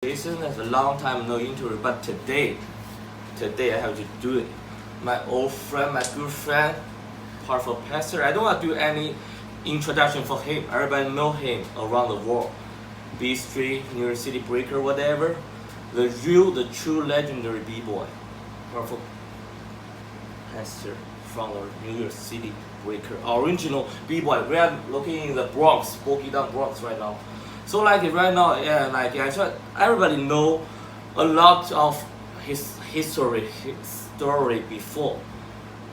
Jason has a long time no interview, but today I have to do it. My old friend, my good friend, part of Pexster. I don't want to do any introduction for him. Everybody know him around the world. B Street, New York City Breaker, whatever. The true legendary B-boy. Part of Pexster from the New York City Breaker. Original B-boy. We are looking in the Bronx, Boogie Down Bronx right now. So like right now, yeah, like I thought everybody know a lot of his history, his story before,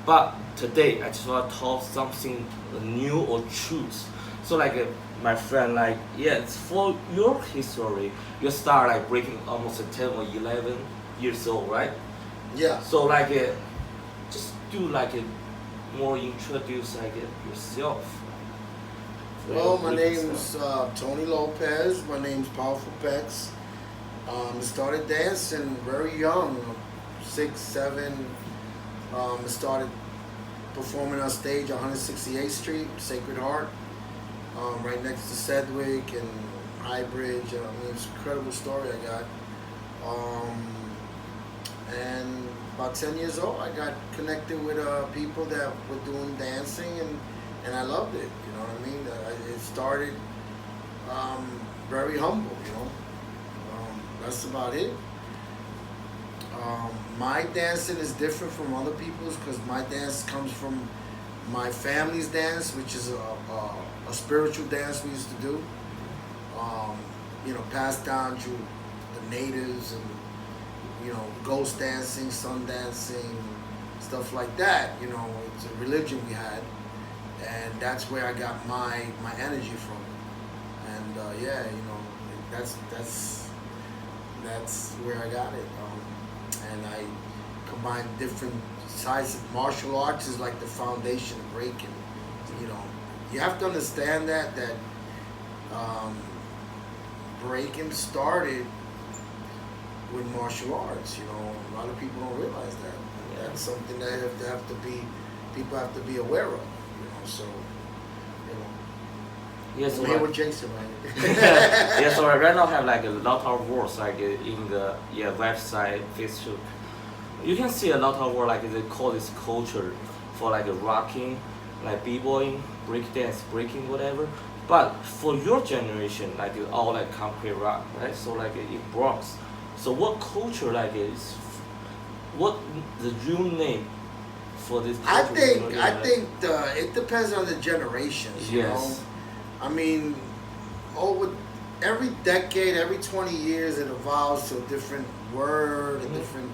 but today I just want to talk something new or truth. So like my friend, like yeah, it's for your history. You start like breaking almost at 10 or 11 years old, right? Yeah. So like just do like a more introduce like yourself. Well, my name's Tony Lopez. My name's Powerful Pex. I started dancing very young, 6, 7. I started performing on stage on 168th Street, Sacred Heart, right next to Sedgwick and High Bridge. I mean, it's an incredible story I got. And about 10 years old, I got connected with people that were doing dancing, and I loved it. You know what I mean? It started very humble. You know, that's about it. My dancing is different from other people's because my dance comes from my family's dance, which is a spiritual dance we used to do. You know, passed down through the natives and ghost dancing, sun dancing, stuff like that. You know, it's a religion we had, and that's where I got my energy from. And yeah, you know, that's where I got it. And I combine different sides of martial arts is like the foundation of breaking. You know, you have to understand that breaking started with martial arts. You know, a lot of people don't realize that. Yeah. That's something that people have to be aware of. You know, so yes, I'm here with Jason, right? yeah, so right now I have like a lot of words like in the website, Facebook. You can see a lot of words like they call this culture for like rocking, like b-boying, breakdance, breaking, whatever. But for your generation, like it's all like concrete rock, right? So like in Bronx. So what culture like is? What the real name for this culture? I think it depends on the generations. You know, I mean, over every decade, every 20 years, it evolves to a different word, a different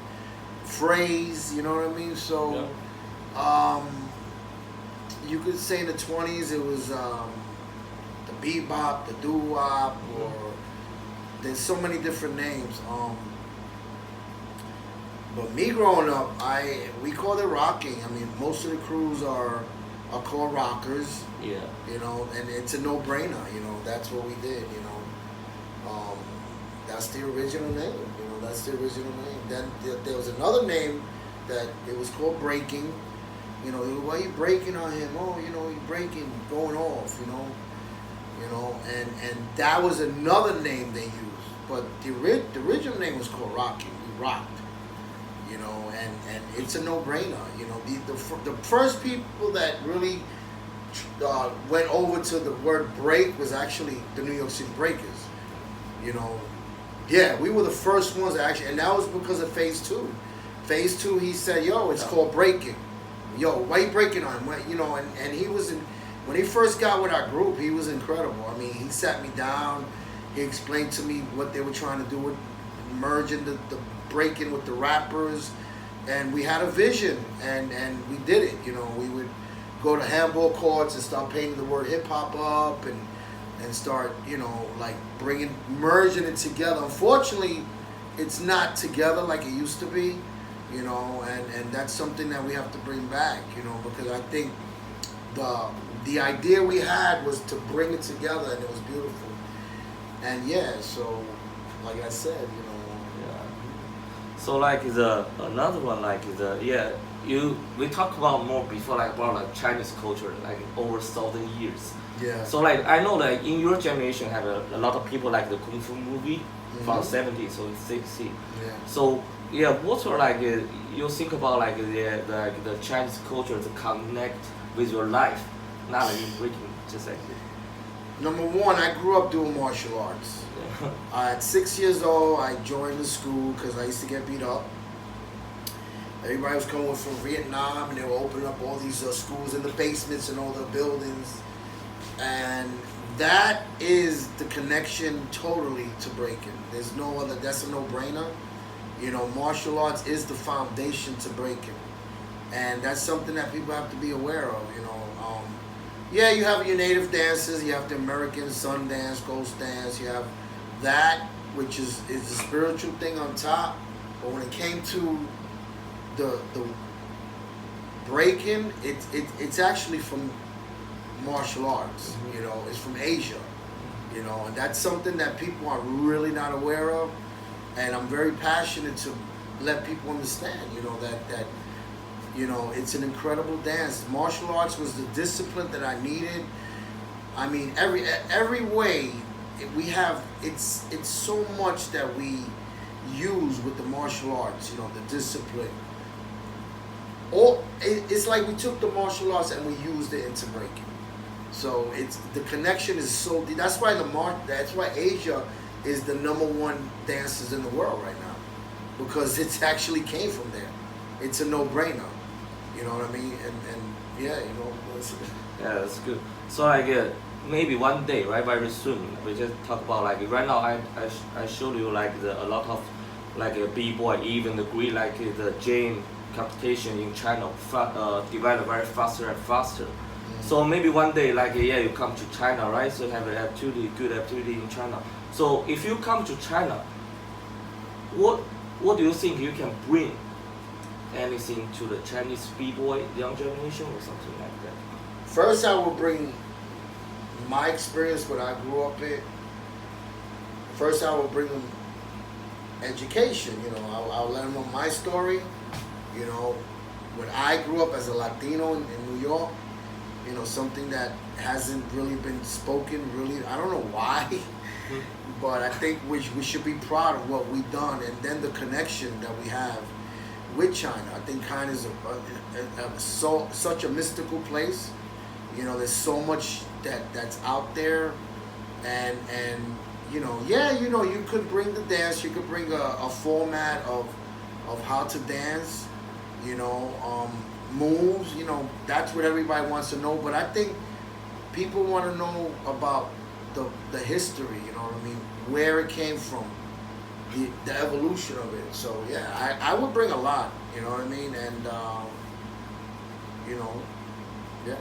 phrase. You know what I mean? So, you could say in the 20s it was the bebop, the doo-wop, or there's so many different names. But me growing up, we called it rocking. I mean, most of the crews are called rockers. Yeah. You know, and it's a no-brainer. You know, that's what we did. You know, that's the original name. You know, that's the original name. Then there was another name that it was called breaking. You know, why you breaking on him? Oh, you know, you breaking, going off. You know, and that was another name they used. But the original name was called rocking. We rocked. You know, and it's a no-brainer. You know, the first people that really went over to the word break was actually the New York City Breakers. You know, yeah, we were the first ones actually, and that was because of Phase 2. Phase 2, he said, "Yo, it's called breaking. Yo, why you breaking on him?" You know, and he was when he first got with our group, he was incredible. I mean, he sat me down, he explained to me what they were trying to do with merging the breaking with the rappers, and we had a vision, and we did it. You know, we would go to handball courts and start painting the word hip hop up and start, you know, like merging it together. Unfortunately, it's not together like it used to be, you know, and that's something that we have to bring back, you know, because I think the idea we had was to bring it together, and it was beautiful. And yeah, so like I said, you know. So like another one like we talked about more before like about like Chinese culture like over 1,000 years. Yeah. So like I know like in your generation have a lot of people like the kung fu movie. from 70s or 60s. Yeah. So yeah, what are like you think about like the Chinese culture to connect with your life, not like in breaking, just like Number one, I grew up doing martial arts. At 6 years old, I joined the school because I used to get beat up. Everybody was coming from Vietnam, and they were opening up all these schools in the basements and all the buildings. And that is the connection totally to breaking. There's no other, that's a no-brainer. You know, martial arts is the foundation to breaking. And that's something that people have to be aware of, you know. Yeah, you have your native dances, you have the American sun dance, ghost dance, you have that, which is a spiritual thing on top. But when it came to the breaking, it's actually from martial arts, you know, it's from Asia, you know, and that's something that people are really not aware of, and I'm very passionate to let people understand, you know, that you know, it's an incredible dance. Martial arts was the discipline that I needed. I mean, every way we have, it's so much that we use with the martial arts, you know, the discipline. It's like we took the martial arts and we used it into breaking. So it's the connection is so deep. That's why that's why Asia is the #1 dancers in the world right now, because it's actually came from there. It's a no-brainer. You know what I mean? And yeah, you know. yeah, that's good. So like maybe one day, right, very soon, we just talk about like right now. I showed you like a lot of like a B-boy, even the great like the Jane competition in China develop very faster and faster. So maybe one day, like yeah, you come to China, right? So have an activity, good activity in China. So if you come to China, what do you think you can bring anything to the Chinese B-boy young generation or something like that? First, I will bring my experience, what I grew up in. First, I will bring them education. You know, I'll let them know my story. You know, when I grew up as a Latino in New York, you know, something that hasn't really been spoken, really, I don't know why, but I think we should be proud of what we've done, and then the connection that we have with China. I think China is such a mystical place. You know, there's so much that's out there, and you know, yeah, you know, you could bring the dance, you could bring a format of how to dance, you know, moves, you know, that's what everybody wants to know. But I think people want to know about the history, you know what I mean, where it came from, the evolution of it. So yeah, I would bring a lot, you know what I mean, and you know, yeah.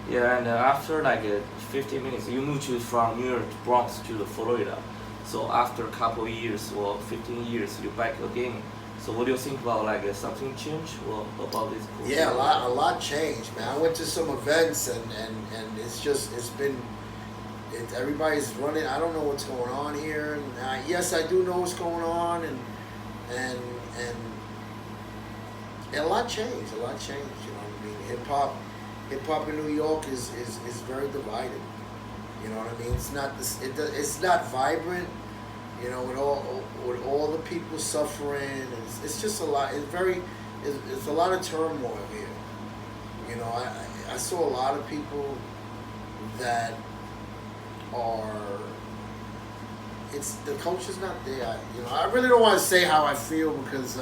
Yeah, and after like 15 minutes, you moved from New York Bronx to the Florida. So after a couple of years or 15 years, you're back again. So what do you think about like something changed or about this culture? Yeah, a lot changed, man. I went to some events and everybody's running. I don't know what's going on here. And yes, I do know what's going on, and a lot changed. You know what I mean? Hip hop in New York is very divided. You know what I mean? It's not vibrant. You know, with all the people suffering, it's just a lot. It's a lot of turmoil here. You know, I saw a lot of people that the culture's not there. You know, I really don't want to say how I feel because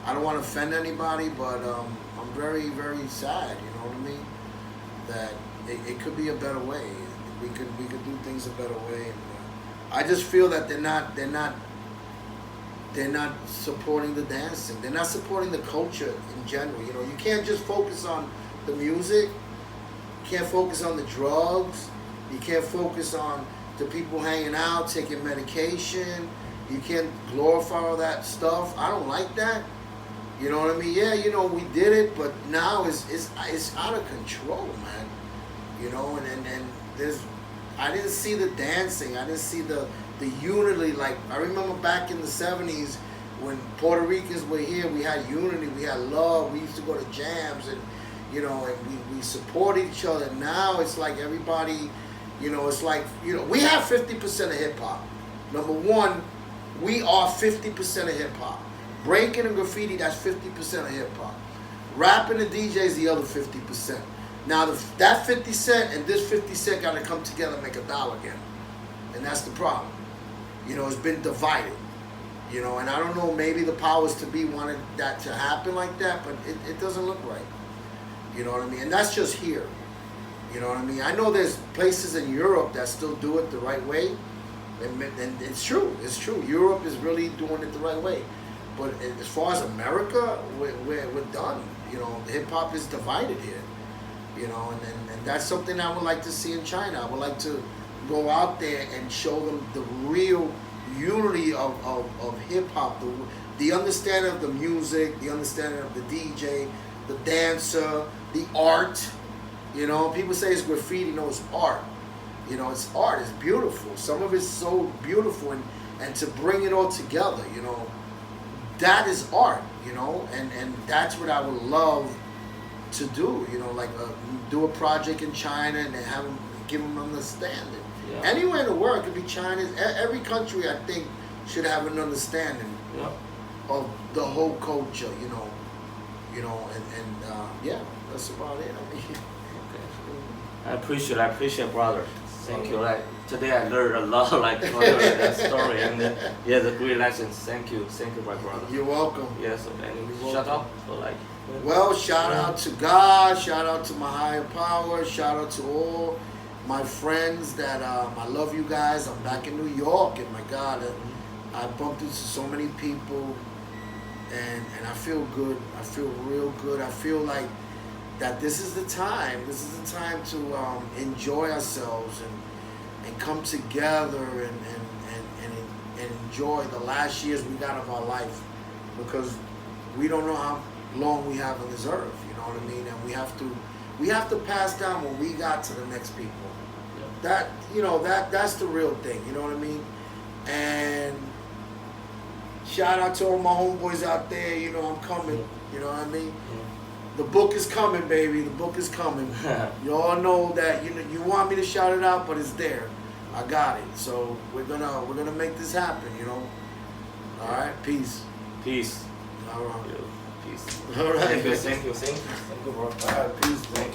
I don't want to offend anybody, but I'm very, very sad. You know what I mean? That it could be a better way. We could do things a better way. And, I just feel that they're not supporting the dancing. They're not supporting the culture in general. You know, you can't just focus on the music. You can't focus on the drugs. You can't focus on the people hanging out, taking medication. You can't glorify all that stuff. I don't like that. You know what I mean? Yeah, you know, we did it, but now it's out of control, man. You know, and there's, I didn't see the dancing. I didn't see the unity. Like, I remember back in the 70s when Puerto Ricans were here, we had unity, we had love. We used to go to jams and, you know, and we support each other. Now it's like everybody, you know, it's like, you know, we have 50% of hip hop. Number one, we are 50% of hip hop. Breaking and graffiti, that's 50% of hip hop. Rapping and DJ is the other 50%. Now that 50 cent and this 50 cent got to come together and make $1 again, and that's the problem. You know, it's been divided. You know, and I don't know, maybe the powers to be wanted that to happen like that, but it doesn't look right. You know what I mean? And that's just here. You know what I mean? I know there's places in Europe that still do it the right way, and it's true. It's true. Europe is really doing it the right way. But as far as America, we're done. You know, hip hop is divided here. You know, and that's something I would like to see in China. I would like to go out there and show them the real unity of hip hop, the understanding of the music, the understanding of the DJ, the dancer, the art. You know, people say it's graffiti. No, it's art. You know, it's art. It's beautiful. Some of it's so beautiful, and to bring it all together, you know, that is art. You know, and that's what I would love to do. You know, like do a project in China and have them, give them understanding. Yeah. Anywhere in the world, it could be China. Every country, I think, should have an understanding of the whole culture. You know, yeah, that's about it. I mean, I appreciate, brother. Thank you. Like today, I learned a lot, like from your story, and yeah, the great lessons. Thank you, my brother. You're welcome. Yes, and shout out for like. Well, shout out to God, shout out to my higher power, shout out to all my friends that I love you guys. I'm back in New York, and my God, I bumped into so many people, and I feel good. I feel real good. I feel like that this is the time. This is the time to enjoy ourselves and come together and enjoy the last years we got of our life, because we don't know how long we have on this earth. You know what I mean? And we have to pass down what we got to the next people. That, you know, that's the real thing, you know what I mean? And shout out to all my homeboys out there, you know, I'm coming, you know what I mean? The book is coming, baby, the book is coming. You all know that, you know, you want me to shout it out, but it's there. I got it. So we're gonna make this happen, you know? All right, peace. Peace. All right. Peace. All right. Thank you, bro. All right, peace. Thank you.